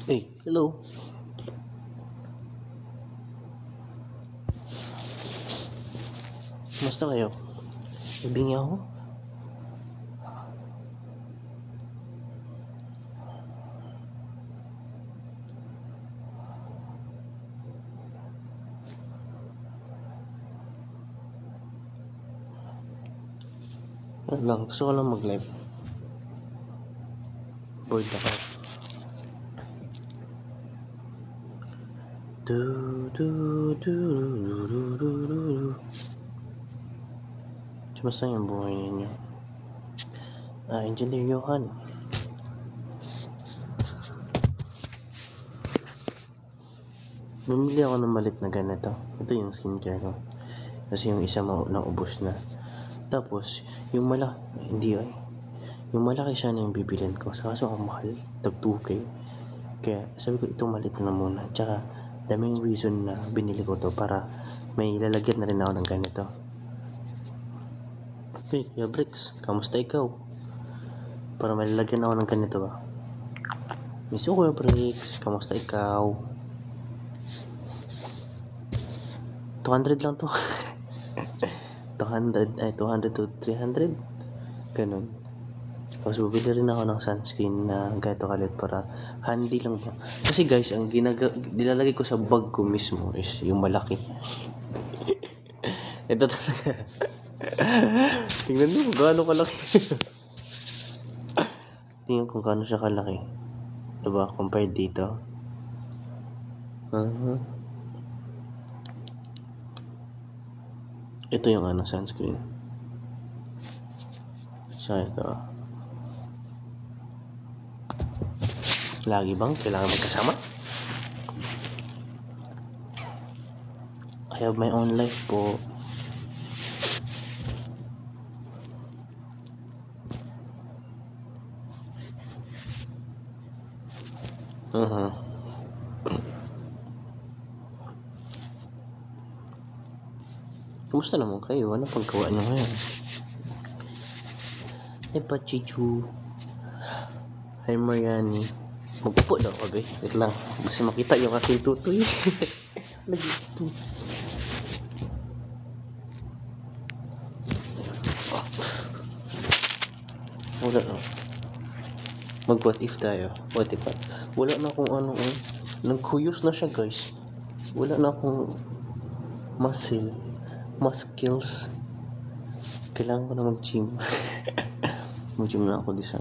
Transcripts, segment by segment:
Hey, hello. Kumusta kayo? Ibingi ako? Ano lang, gusto ko lang mag-live. Bored ako. Du, du, du, du, du, du, du. Kumusta yung buhay ninyo? Engineer Johan. Bumili ako ng malit na ganito. Ito yung skincare ko. Kasi yung isa naubos na. Tapos, yung hindi ay. Yung malaki siya na yung bibilin ko. Sa kaso ang mahal. Tag 2K. Kaya sabi ko itong malit na muna. Tsaka, daming reason na binili ko to para may lalagyan na rin ako ng ganito. Hey, Kuya Bricks, kamusta ikaw? Para may lalagyan ako ng ganito ba? Miss Kuya Bricks, kamusta ikaw? 200 lang to. 200 to 300. Ganun. Tapos bubili rin ako ng sunscreen na ganito kalit para handy lang ba. Kasi guys, ang nilalagay ko sa bag ko mismo is yung malaki. Ito talaga. Tingnan mo kung gaano kalaki. Tingnan kung gaano siya kalaki. Diba? Compared dito. Ito yung sunscreen. So, ito. Lagi bang kailangan magkasama? I have my own life po. Kumusta naman kayo? Ano paggawa nyo ngayon? Hey, Pachichu. Hi, Mariani. Magpupo daw ka, be. Wait lang. Kasi makita yung aking tutoy. Lagi ito. Wala na. Mag-what if tayo. What if? Wala na akong nagkuyos na siya, guys. Wala na akong muscles. Kailangan ko na mag-gym. Mag-gym na ako this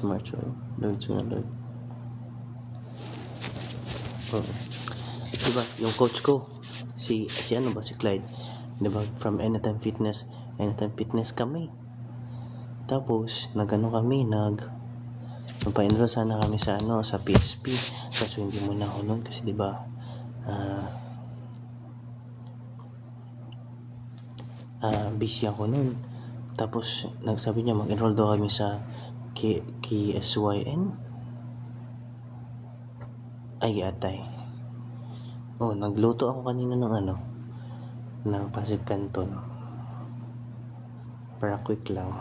March. Lord, Lord. Diba, yung coach ko, si Clyde. Diba, from Anytime Fitness kami. Tapos, nagpa-enroll sana kami sa PSP. Kaso hindi muna ako nun kasi diba, busy ako nun. Tapos nagsabi niya mag-enroll daw kami sa KSYN ay atay. Nagluto ako kanina ng pancit canton para quick lang.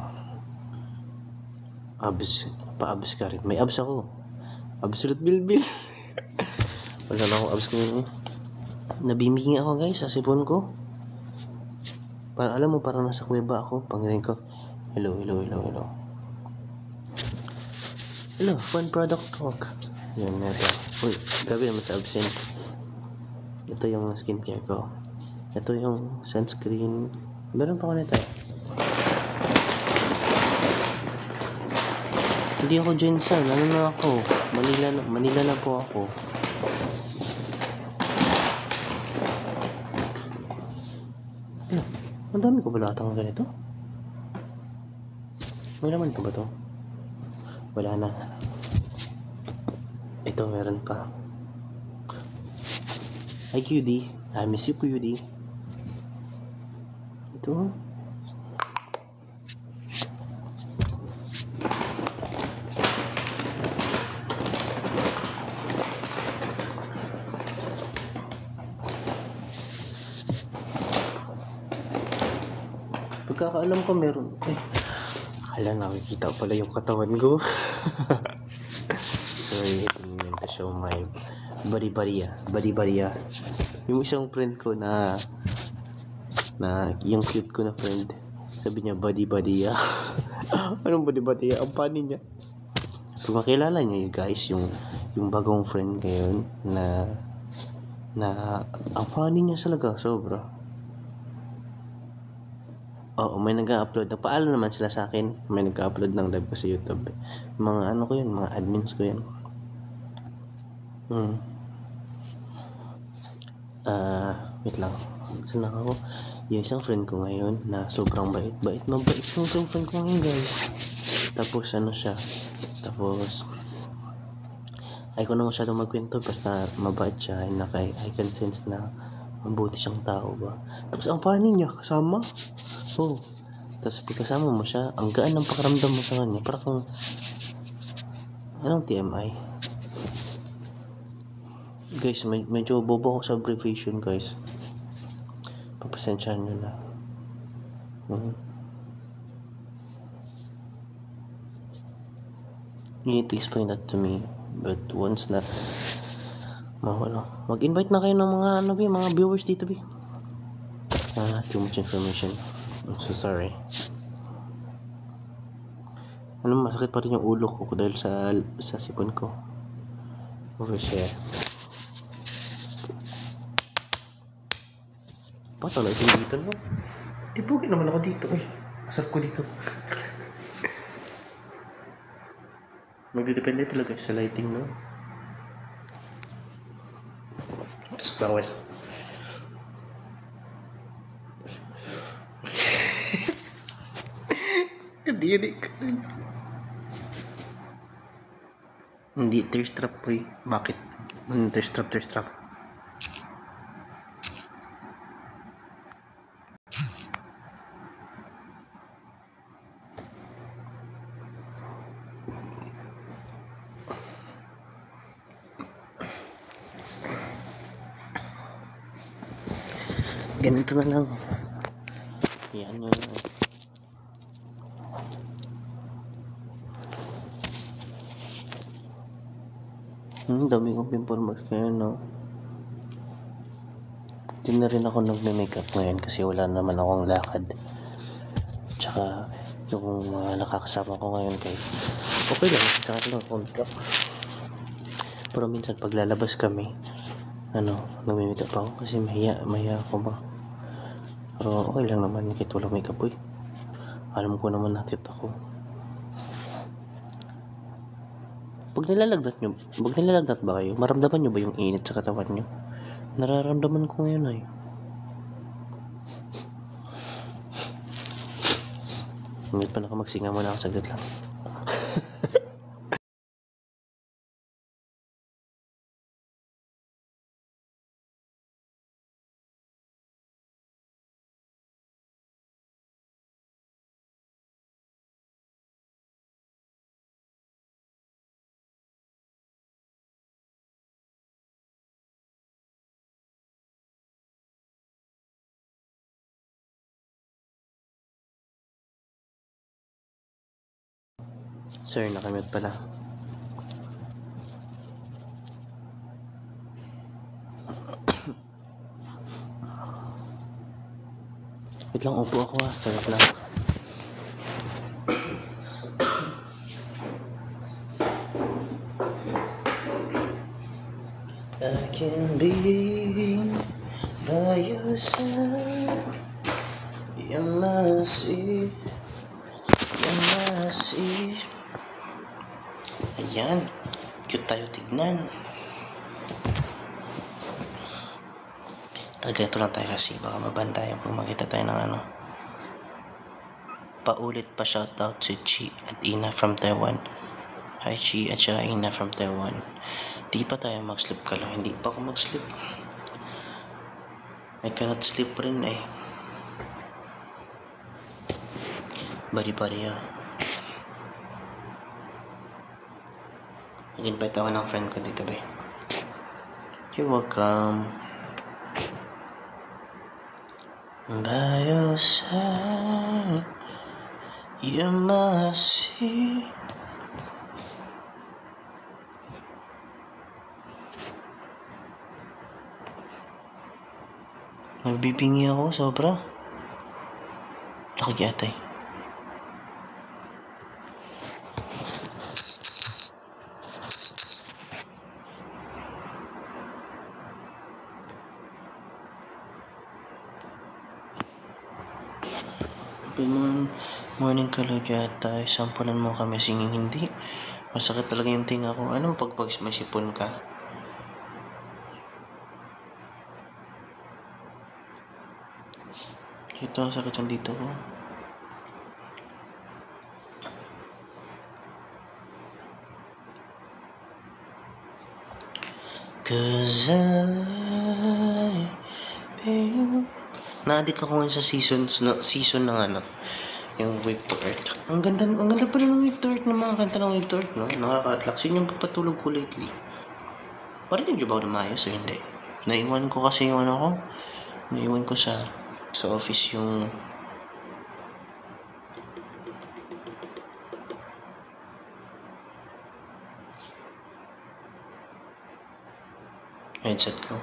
Pa-abs ka rin. May abs ako. Absolute bilbil. Wala na akong abs ngayon. Nabimigi ako guys sa sipon ko. Alam mo, parang nasa kuweba ako. Pangilin ko, hello. Hello, fun product talk. Yan, ito. Uy, gabi naman sa absent. Ito yung skincare ko. Ito yung sunscreen. Meron pa ko nito. Hindi ako Jensen. Ano na ako? Manila na po ako. Ang dami ko balatang ganito. May laman ko ba to? Wala na. Ito meron pa. Hi QD. I miss you QD. Ito. Pagkakaalam ko meron. Nakikita pala yung katawan ko. Sorry, tingnan to show my bari-bariya. Yung isang friend ko na yung cute ko na friend, sabi niya bari-bariya. Anong bari-bariya? Ang funny niya. Kung makilala niyo guys, yung bagong friend ngayon na ang funny niya talaga, sobra. Oo, may nag-upload. Nagpaalam naman sila sa akin. May nag-upload ng live ko sa YouTube. Mga ano ko yun, mga admins ko yun. Wait lang. Saan na ako? Yung isang friend ko ngayon na sobrang bait. Mabait yung isang friend ko ngayon, guys. Tapos ano siya. Tapos ay ko na masyadong magkwento, basta mabait siya. I can sense na mabuti siyang tao ba. Tapos ang funny niya, kasama. Oh. Tapos pag kasama mo siya, ang gaan ng pakiramdam mo sa kanya. Parang kung anong TMI? Guys, medyo bobo ako sa abbreviation, guys. Papasensyahan nyo na. You need to explain that to me. But once na mag-invite na kayo ng mga viewers dito, bi. Too much information. I'm so sorry. Masakit pa rin yung ulo ko dahil sa sipon ko. Overshare. Pato na ito dito, no? Pugi naman ako dito, eh. Asar ko dito. Magdidepende talaga sa lighting, no? Oops, bawal. Hindi, thirst trap po eh. Bakit? Thirst trap. Ganito na lang. Yan yun. Dami kong pimple marks ngayon, no? Hindi na rin ako nagme-makeup ngayon kasi wala naman akong lakad. Tsaka yung mga nakakasama ko ngayon kay okay lang, tsaka lang akong makeup. Pero minsan pag lalabas kami, nagme-makeup ako kasi mahiya ako ba. Pero okay lang naman kahit walang makeup, eh. Alam ko naman nakit ako. Pag nilalagnat ba kayo, maramdaman nyo ba yung init sa katawan nyo? Nararamdaman ko ngayon, ay. Ngayon pa na magsinga muna ako, saglit lang. Sir, nakamute pala. Wait lang, upo ako ha. Saglit lang. I can be by your side. You must see. Ayan, cute tayo tignan. Ganito lang tayo kasi baka maban tayo pag makita tayo ng Paulit pa shoutout si Chi at Ina from Taiwan. Hi Chi at siya Ina from Taiwan. Di pa tayo mag-sleep ka lang. Hindi pa ako mag-sleep. I cannot sleep rin eh. Bari-bari ah. Nag-invite ako ng friend ko dito, be. You're welcome. By your side, you must see. Nagbibingi ako, sobra. Laki atay. Good morning kalugata. Sampulan mo kami singing hindi. Masakit talaga yung tinga ko. Ano pag may sipon ka? Ito ang sakit yung dito ko. Cause I feel na-addict ako ngayon sa season ng ano, yung Wave to Earth. Ang ganda pala ng Wave to Earth, ng mga kanta ng Wave to Earth, no? Nakaka-relax. Yun yung pagpatulog ko lately. Parang yung ba ako na maayos o hindi? Naiwan ko kasi yung ano ko. Naiwan ko sa office yung headset ko.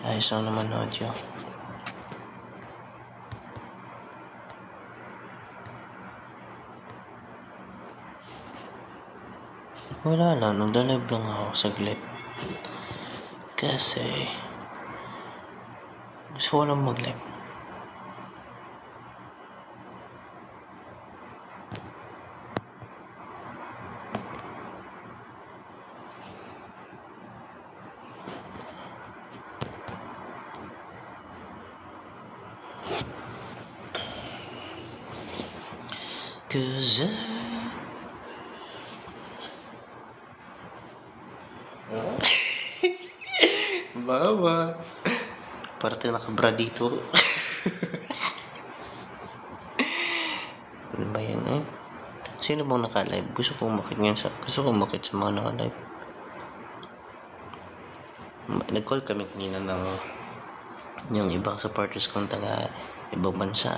Ayos lang naman audio. Wala lang, nagla-live lang ako saglit. Kasi gusto ko lang mag-live. Cause Baba. Parang nakabra dito. Ano ba yan eh? Sino bang naka-live? Gusto kong umakit sa mga naka-live. Nag-call kami kanina ng yung ibang supporters kong taga ibang bansa.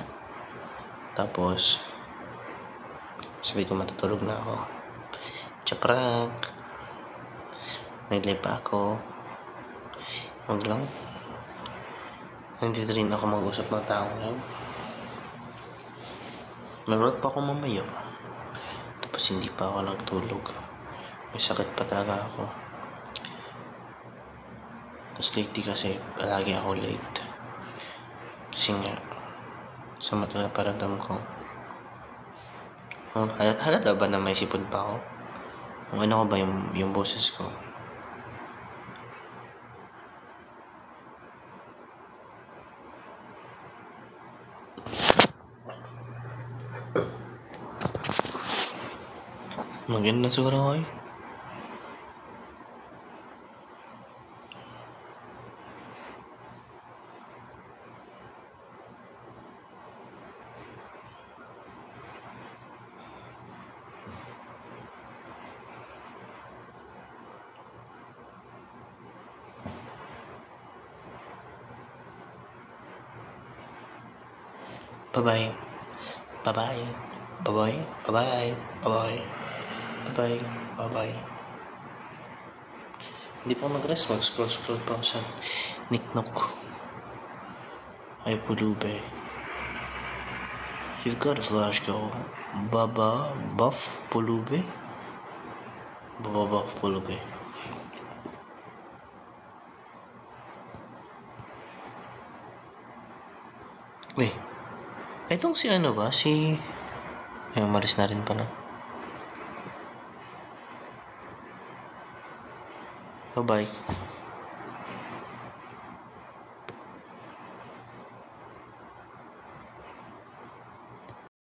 Tapos sabi ko matutulog na ako. Chaprank. Nag-live pa ako. Huwag lang. Hindi rin ako mag-usap ng tao ngayon. Nag-work pa ako mamaya. Tapos hindi pa ako nagtulog. May sakit pa talaga ako. Tapos lately kasi lagi ako late. Kasi nga sa mata na paradam ko. Halata ba na may sipon pa ako? Ano ko ba yung boses ko? Maganda siguro ako eh. Bye-bye. Bye-bye. Bye-bye. Bye-bye. Bye-bye. Bye-bye. Bye-bye. Hindi pa mag-rest. Mag-scroll pa ako sa Niknok. Ay pulube. You've got a flash go. Baba Buff Pulube. Baba Buff Pulube. Wait. Itong si ano ba? Ay, umalis na rin pala. Bye-bye.